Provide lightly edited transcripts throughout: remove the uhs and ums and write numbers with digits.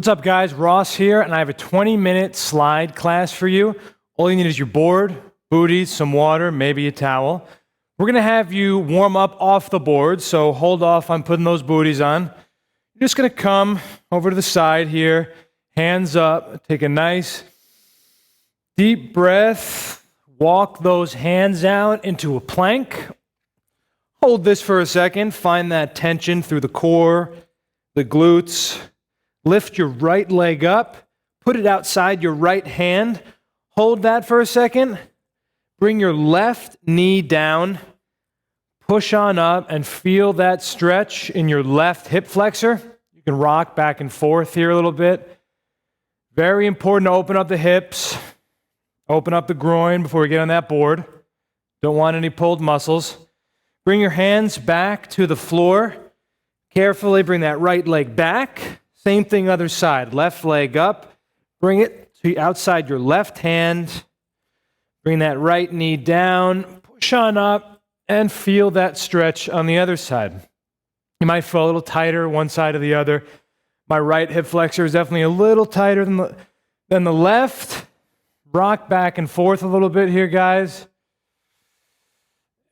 What's up, guys? Ross here, and I have a 20-minute slide class for you. All you need is your board, booties, some water, maybe a towel. We're going to have you warm up off the board, so hold off on putting those booties on. You're just going to come over to the side here, hands up, take a nice deep breath, walk those hands out into a plank. Hold this for a second, find that tension through the core, the glutes. Lift your right leg up, put it outside your right hand, hold that for a second, bring your left knee down, push on up and feel that stretch in your left hip flexor. You can rock back and forth here a little bit. Very important to open up the hips, open up the groin before we get on that board. Don't want any pulled muscles. Bring your hands back to the floor. Carefully bring that right leg back. Same thing other side, left leg up, bring it to outside your left hand, bring that right knee down, push on up, and feel that stretch on the other side. You might feel a little tighter one side or the other. My right hip flexor is definitely a little tighter than the left. Rock back and forth a little bit here, guys.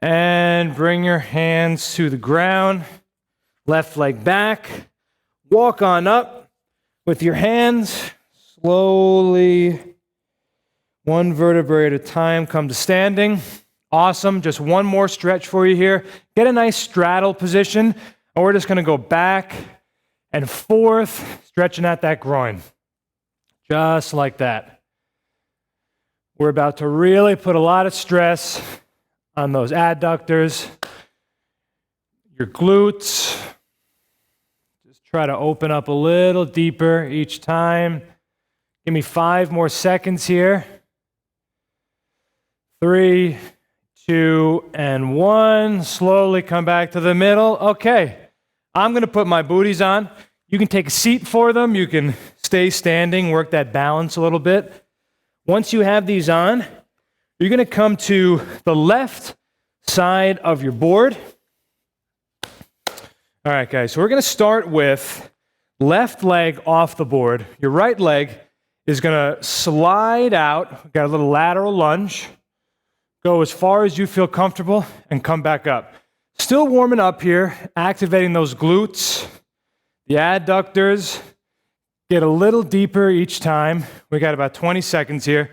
And bring your hands to the ground, left leg back. Walk on up with your hands, slowly, one vertebrae at a time, come to standing. Awesome, just one more stretch for you here. Get a nice straddle position, and we're just gonna go back and forth, stretching at that groin. Just like that. We're about to really put a lot of stress on those adductors, your glutes. Try to open up a little deeper each time. Give me 5 more seconds here. 3, 2, and 1. Slowly come back to the middle. Okay, I'm going to put my booties on. You can take a seat for them. You can stay standing, work that balance a little bit. Once you have these on, you're going to come to the left side of your board. All right, guys, so we're going to start with left leg off the board. Your right leg is going to slide out. We've got a little lateral lunge. Go as far as you feel comfortable and come back up. Still warming up here, activating those glutes, the adductors. Get a little deeper each time. We got about 20 seconds here.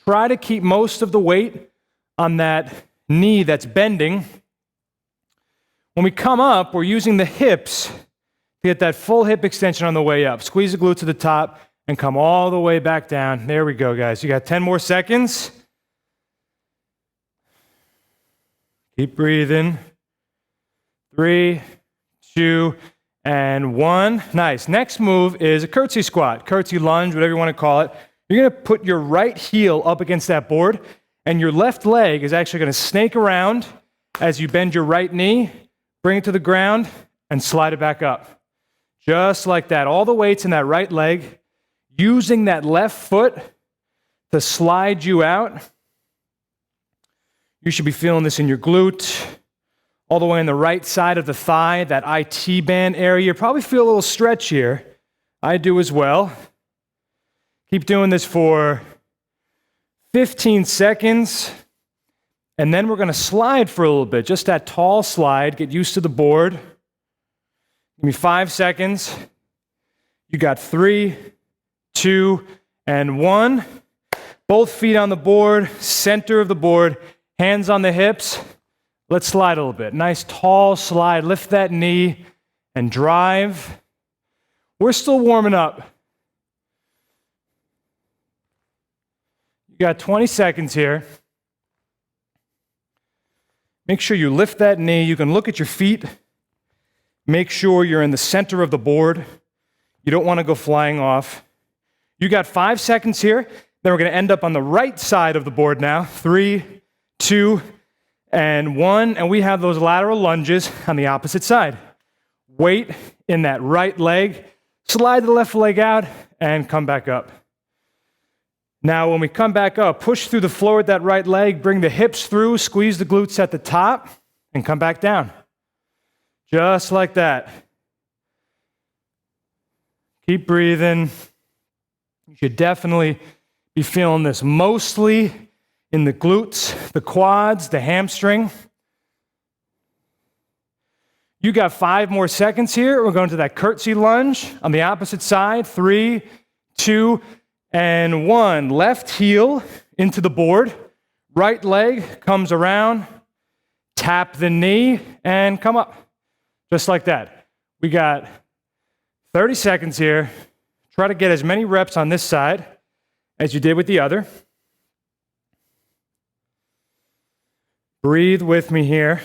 Try to keep most of the weight on that knee that's bending. When we come up, we're using the hips to get that full hip extension on the way up. Squeeze the glute to the top and come all the way back down. There we go, guys. You got 10 more seconds. Keep breathing. 3, 2, and 1. Nice. Next move is a curtsey squat, curtsey lunge, whatever you want to call it. You're going to put your right heel up against that board, and your left leg is actually going to snake around as you bend your right knee. Bring it to the ground and slide it back up. Just like that. All the weight's in that right leg. Using that left foot to slide you out. You should be feeling this in your glute. All the way on the right side of the thigh, that IT band area. You probably feel a little stretch here. I do as well. Keep doing this for 15 seconds. And then we're going to slide for a little bit, just that tall slide. Get used to the board. Give me 5 seconds. You got 3, 2, and 1. Both feet on the board, center of the board, hands on the hips. Let's slide a little bit. Nice tall slide. Lift that knee and drive. We're still warming up. You got 20 seconds here. Make sure you lift that knee. You can look at your feet. Make sure you're in the center of the board. You don't want to go flying off. You got 5 seconds here. Then we're going to end up on the right side of the board now. 3, 2, and 1. And we have those lateral lunges on the opposite side. Weight in that right leg. Slide the left leg out and come back up. Now, when we come back up, push through the floor with that right leg, bring the hips through, squeeze the glutes at the top, and come back down. Just like that. Keep breathing. You should definitely be feeling this mostly in the glutes, the quads, the hamstring. You got 5 more seconds here. We're going to that curtsey lunge on the opposite side. 3, 2, and 1. Left heel into the board. Right leg comes around. Tap the knee and come up. Just like that. We got 30 seconds here. Try to get as many reps on this side as you did with the other. Breathe with me here.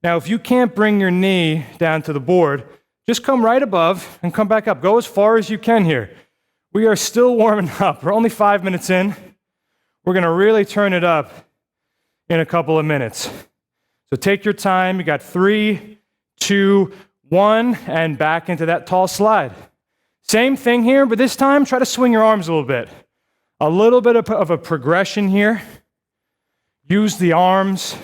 Now, if you can't bring your knee down to the board, just come right above and come back up. Go as far as you can here. We are still warming up. We're only 5 minutes in. We're going to really turn it up in a couple of minutes. So take your time. You got 3, 2, 1, and back into that tall slide. Same thing here, but this time try to swing your arms a little bit. A little bit of a progression here. Use the arms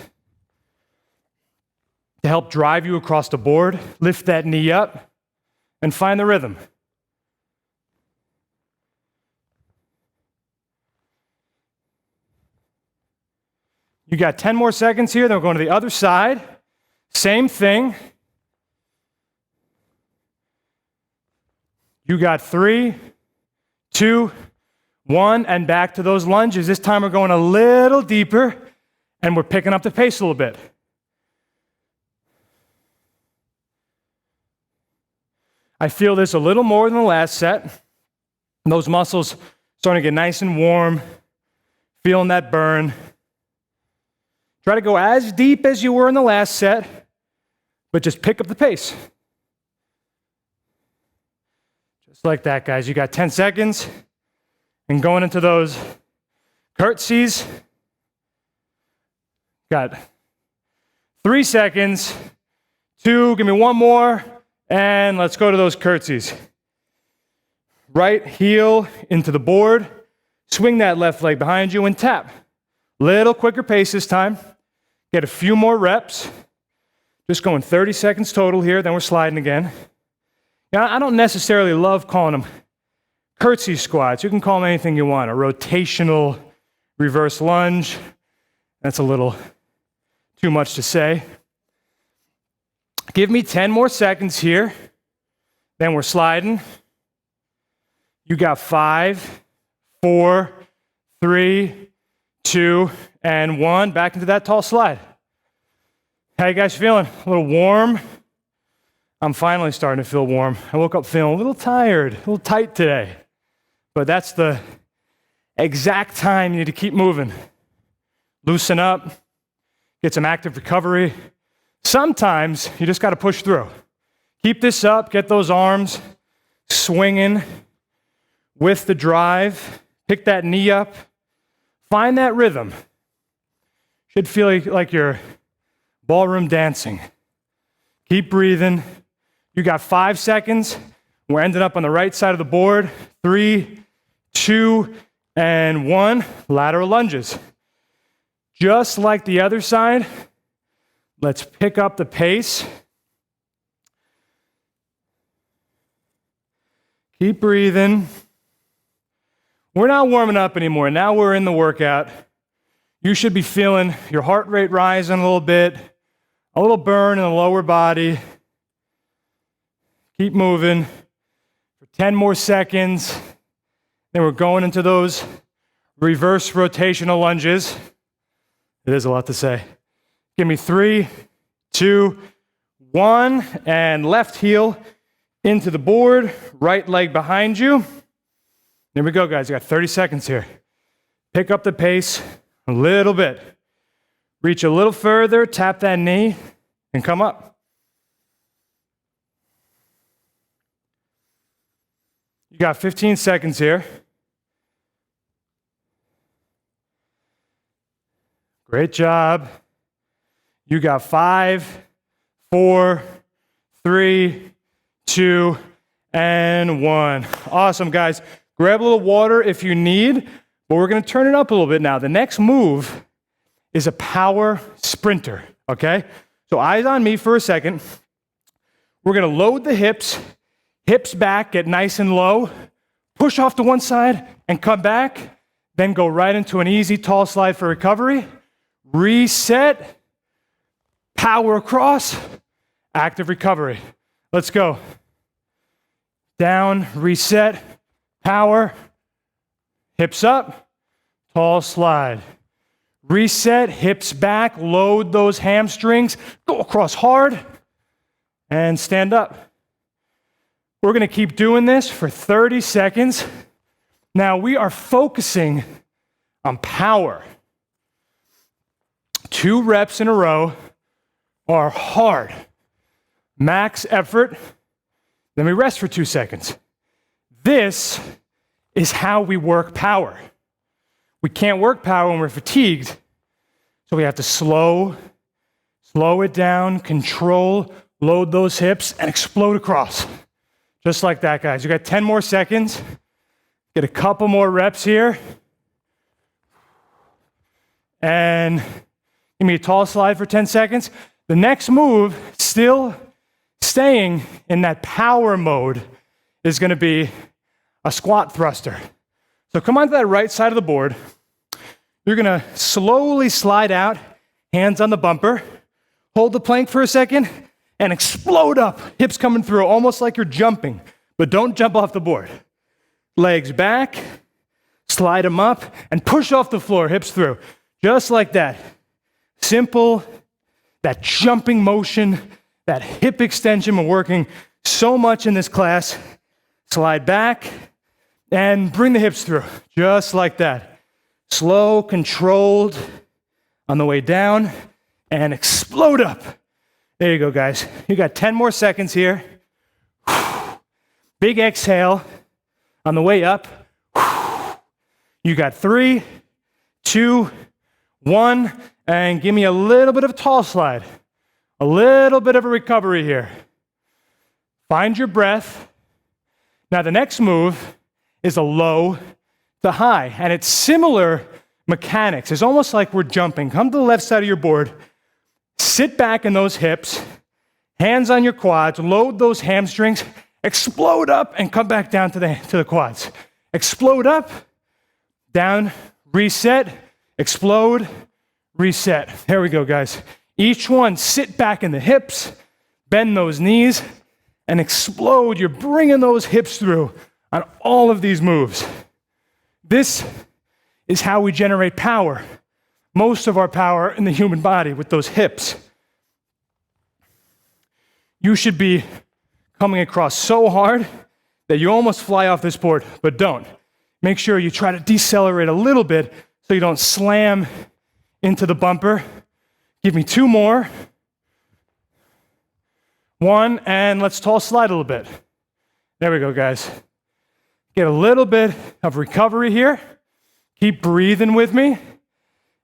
to help drive you across the board. Lift that knee up and find the rhythm. You got 10 more seconds here, then we're going to the other side. Same thing. You got 3, 2, 1, and back to those lunges. This time we're going a little deeper, and we're picking up the pace a little bit. I feel this a little more than the last set. Those muscles starting to get nice and warm, feeling that burn. Try to go as deep as you were in the last set, but just pick up the pace. Just like that, guys. You got 10 seconds, and going into those curtsies. Got 3 seconds, 2, give me 1 more. And let's go to those curtsies. Right heel into the board. Swing that left leg behind you and tap. Little quicker pace this time. Get a few more reps. Just going 30 seconds total here, then we're sliding again. Now, I don't necessarily love calling them curtsey squats. You can call them anything you want. A rotational reverse lunge. That's a little too much to say. Give me 10 more seconds here. Then we're sliding. You got 5, 4, 3, 2, and 1. Back into that tall slide. How you guys feeling? A little warm? I'm finally starting to feel warm. I woke up feeling a little tired, a little tight today. But that's the exact time you need to keep moving. Loosen up. Get some active recovery. Sometimes you just got to push through. Keep this up, get those arms swinging with the drive. Pick that knee up. Find that rhythm. Should feel like you're ballroom dancing. Keep breathing. You got 5 seconds. We're ending up on the right side of the board. 3, 2, and 1. Lateral lunges. Just like the other side. Let's pick up the pace. Keep breathing. We're not warming up anymore. Now we're in the workout. You should be feeling your heart rate rising a little bit, a little burn in the lower body. Keep moving for 10 more seconds. Then we're going into those reverse rotational lunges. It is a lot to say. Give me 3, 2, 1, and left heel into the board, right leg behind you. There we go, guys. You got 30 seconds here. Pick up the pace a little bit. Reach a little further, tap that knee, and come up. You got 15 seconds here. Great job. You got 5, 4, 3, 2, and 1. Awesome, guys. Grab a little water if you need, but we're going to turn it up a little bit now. The next move is a power sprinter, okay? So eyes on me for a second. We're going to load the hips, Hips back, get nice and low. Push off to one side and come back. Then go right into an easy tall slide for recovery. Reset. Power across. Active recovery. Let's go. Down, reset, power. Hips up, tall slide. Reset, hips back, load those hamstrings, go across hard, and stand up. We're gonna keep doing this for 30 seconds. Now we are focusing on power. 2 reps in a row are hard. Max effort, then we rest for 2 seconds. This is how we work power. We can't work power when we're fatigued, so we have to slow it down, control, load those hips, and explode across. Just like that, guys. You got 10 more seconds. Get a couple more reps here. And give me a tall slide for 10 seconds. The next move, still staying in that power mode, is going to be a squat thruster. So come onto that right side of the board. You're going to slowly slide out, hands on the bumper. Hold the plank for a second and explode up. Hips coming through, almost like you're jumping, but don't jump off the board. Legs back, slide them up, and push off the floor, hips through. Just like that. Simple, that jumping motion, that hip extension. We're working so much in this class. Slide back and bring the hips through, just like that. Slow, controlled on the way down, and explode up. There you go, guys. You got 10 more seconds here. Big exhale on the way up. You got 3, 2, 1, and give me a little bit of a tall slide. A little bit of a recovery here. Find your breath. Now the next move is a low to high, and it's similar mechanics. It's almost like we're jumping. Come to the left side of your board. Sit back in those hips, hands on your quads, load those hamstrings, explode up, and come back down to the quads. Explode up, down, reset, explode, reset. There we go, guys. Each one, sit back in the hips, bend those knees, and explode. You're bringing those hips through on all of these moves. This is how we generate power. Most of our power in the human body with those hips. You should be coming across so hard that you almost fly off this board, but don't. Make sure you try to decelerate a little bit so you don't slam into the bumper. Give me 2 more. 1, and let's tall slide a little bit. There we go, guys. Get a little bit of recovery here. Keep breathing with me.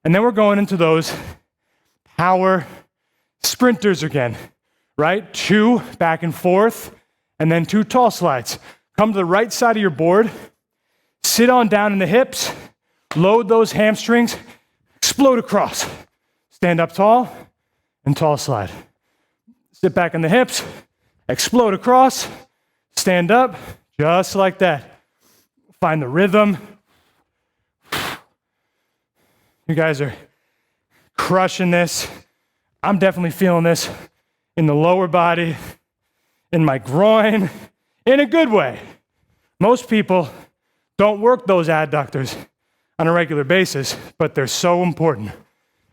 And then we're going into those power sprinters again, right? 2 back and forth, and then 2 tall slides. Come to the right side of your board. Sit on down in the hips. Load those hamstrings. Explode across. Stand up tall and tall slide. Sit back in the hips. Explode across. Stand up, just like that. Find the rhythm. You guys are crushing this. I'm definitely feeling this in the lower body, in my groin, in a good way. Most people don't work those adductors on a regular basis, but they're so important.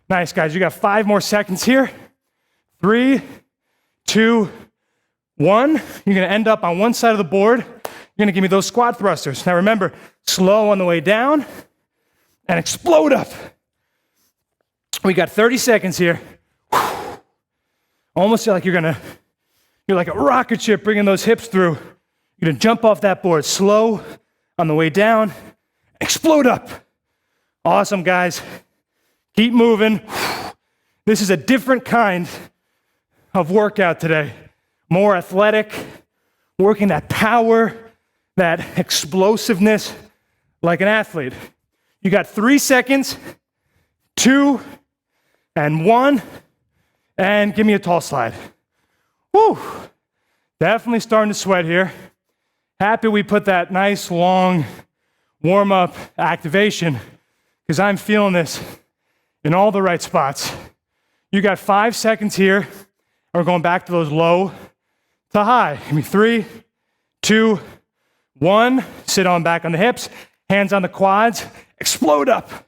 Nice, guys. You got 5 more seconds here. 3, 2, 1. You're going to end up on one side of the board. You're going to give me those squat thrusters. Now remember, slow on the way down and explode up. We got 30 seconds here. Almost like you're like a rocket ship bringing those hips through. You're going to jump off that board slow on the way down. Explode up. Awesome, guys. Keep moving. This is a different kind of workout today. More athletic, working that power, that explosiveness like an athlete. You got 3 seconds, 2, and 1, and give me a tall slide. Woo! Definitely starting to sweat here. Happy we put that nice long warm-up activation because I'm feeling this in all the right spots. You got 5 seconds here, and we're going back to those low to high. Give me 3, 2, 1. Sit on back on the hips, hands on the quads, explode up.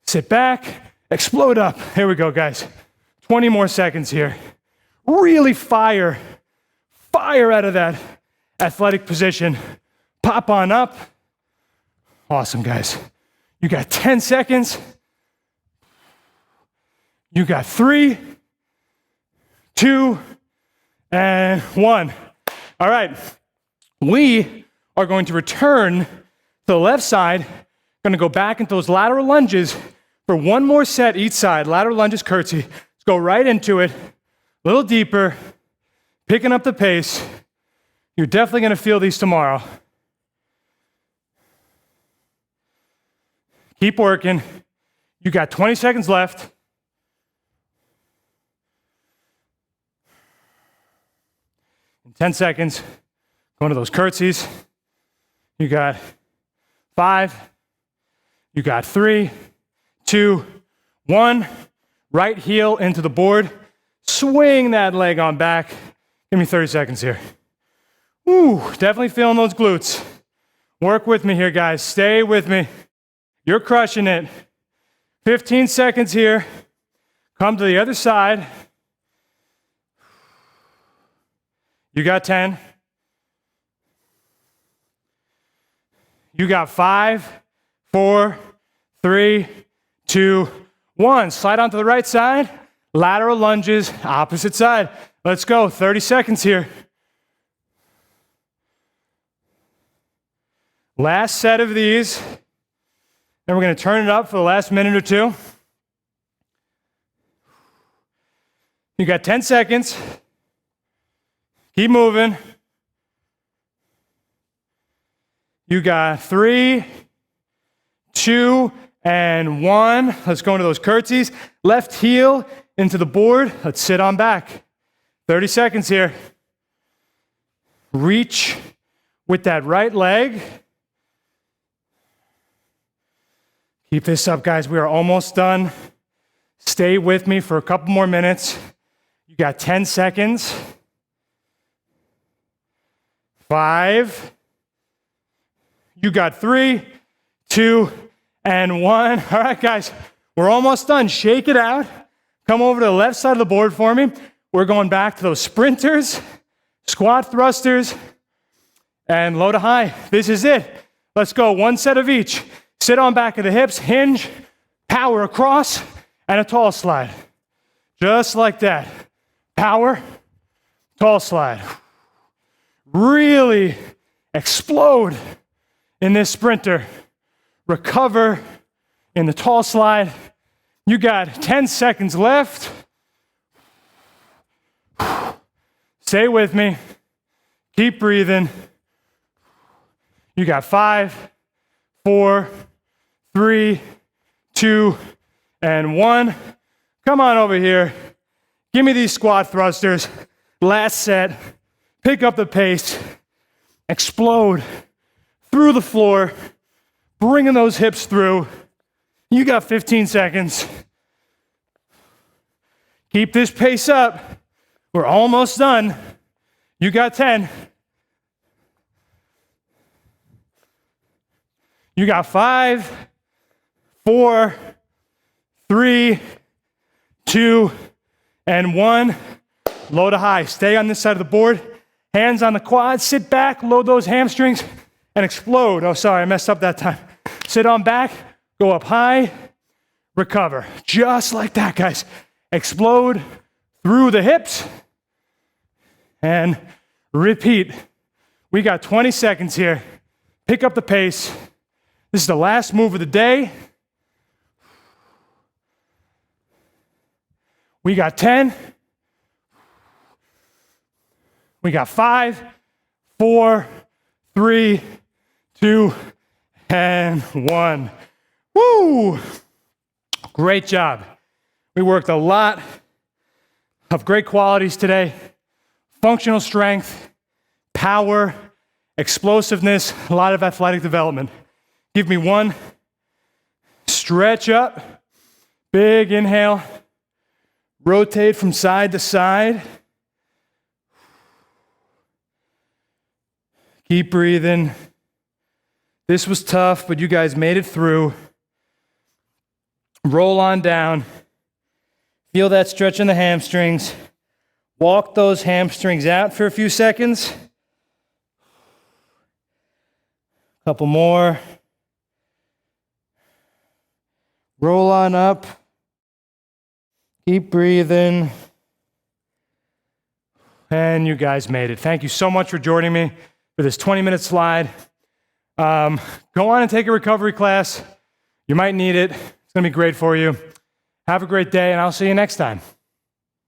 Sit back, explode up. Here we go, guys. 20 more seconds here. Really fire out of that athletic position. Pop on up. Awesome, guys. You got 10 seconds. You got 3, 2, and 1. All right. We are going to return to the left side. Going to go back into those lateral lunges for one more set each side. Lateral lunges, curtsy. Let's go right into it. A little deeper. Picking up the pace. You're definitely going to feel these tomorrow. Keep working. You got 20 seconds left. In 10 seconds, going to those curtsies. You got 5. You got 3, 2, 1. Right heel into the board. Swing that leg on back. Give me 30 seconds here. Ooh, definitely feeling those glutes. Work with me here, guys. Stay with me. You're crushing it. 15 seconds here. Come to the other side. You got 10. You got 5, 4, 3, 2, 1. Slide onto the right side. Lateral lunges, opposite side. Let's go. 30 seconds here. Last set of these. Then we're going to turn it up for the last minute or two. You got 10 seconds. Keep moving. You got 3, 2, and 1. Let's go into those curtsies. Left heel into the board. Let's sit on back. 30 seconds here. Reach with that right leg. Keep this up, guys. We are almost done. Stay with me for a couple more minutes. You got 10 seconds. 5. You got 3, 2, and 1. All right, guys. We're almost done. Shake it out. Come over to the left side of the board for me. We're going back to those sprinters, squat thrusters, and low to high. This is it. Let's go. One set of each. Sit on back of the hips, hinge, power across, and a tall slide. Just like that. Power, tall slide. Really explode in this sprinter. Recover in the tall slide. You got 10 seconds left. Stay with me. Keep breathing. You got 5, 4, 3, 2, and 1. Come on over here. Give me these squat thrusters. Last set. Pick up the pace. Explode through the floor. Bringing those hips through. You got 15 seconds. Keep this pace up. We're almost done. You got 10. You got 5, 4, 3, 2, and 1. Low to high. Stay on this side of the board. Hands on the quads. Sit back. Load those hamstrings and explode. Oh, sorry, I messed up that time. Sit on back. Go up high. Recover. Just like that, guys. Explode through the hips. And repeat. We got 20 seconds here. Pick up the pace. This is the last move of the day. We got 10. We got 5, 4, 3, 2, and 1. Woo! Great job. We worked a lot of great qualities today. Functional strength, power, explosiveness, a lot of athletic development. Give me one. Stretch up. Big inhale. Rotate from side to side. Keep breathing. This was tough, but you guys made it through. Roll on down. Feel that stretch in the hamstrings. Walk those hamstrings out for a few seconds. Couple more. Roll on up. Keep breathing. And you guys made it. Thank you so much for joining me for this 20-minute slide. Go on and take a recovery class. You might need it. It's going to be great for you. Have a great day, and I'll see you next time.